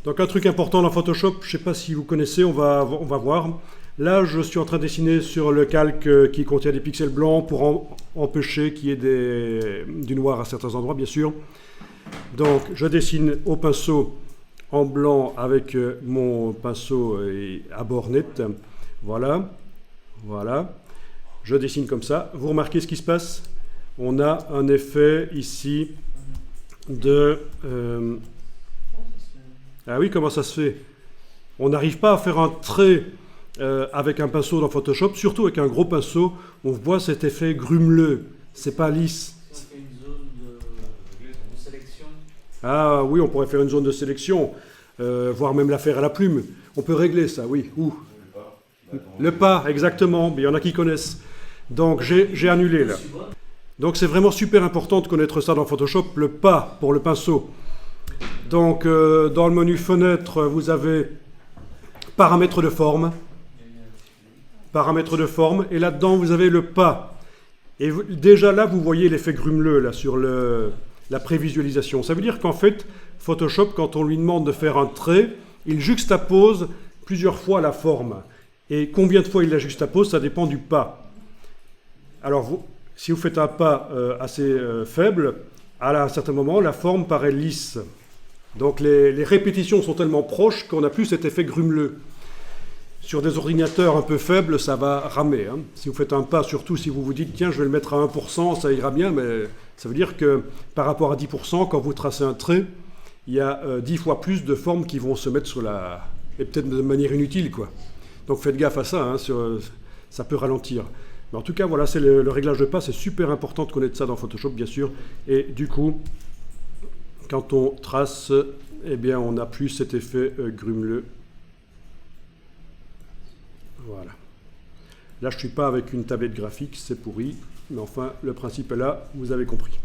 Donc un truc important dans Photoshop, je ne sais pas si vous connaissez, on va voir. Là, je suis en train de dessiner sur le calque qui contient des pixels blancs pour empêcher qu'il y ait du noir à certains endroits, bien sûr. Donc, je dessine au pinceau en blanc avec mon pinceau à bord net. Voilà, voilà. Je dessine comme ça. Vous remarquez ce qui se passe? On a un effet ici de... Ah oui, comment ça se fait? On n'arrive pas à faire un trait avec un pinceau dans Photoshop, surtout avec un gros pinceau. On voit cet effet grumeleux. C'est pas lisse. Ça fait une zone de sélection. Ah oui, on pourrait faire une zone de sélection, voire même la faire à la plume. On peut régler ça, oui. Où? Le pas, exactement. Il y en a qui connaissent. Donc j'ai annulé là. Donc c'est vraiment super important de connaître ça dans Photoshop, le pas pour le pinceau. Donc dans le menu fenêtre, vous avez paramètres de forme. Paramètres de forme. Et là-dedans, vous avez le pas. Et déjà là, vous voyez l'effet grumeleux là, sur la prévisualisation. Ça veut dire qu'en fait, Photoshop, quand on lui demande de faire un trait, il juxtapose plusieurs fois la forme. Et combien de fois il la juxtapose, ça dépend du pas. Alors, si vous faites un pas assez faible, à un certain moment, la forme paraît lisse. Donc les répétitions sont tellement proches qu'on n'a plus cet effet grumeleux. Sur des ordinateurs un peu faibles, ça va ramer. Hein. Si vous faites un pas, surtout si vous vous dites « tiens, je vais le mettre à 1%, ça ira bien », mais ça veut dire que par rapport à 10%, quand vous tracez un trait, il y a 10 fois plus de formes qui vont se mettre sur la... et peut-être de manière inutile, quoi. Donc faites gaffe à ça, hein, ça peut ralentir. Mais en tout cas, voilà, c'est le réglage de pas, c'est super important de connaître ça dans Photoshop, bien sûr. Et du coup, quand on trace, eh bien, on n'a plus cet effet grumeleux. Voilà. Là, je ne suis pas avec une tablette graphique, c'est pourri. Mais enfin, le principe est là, vous avez compris.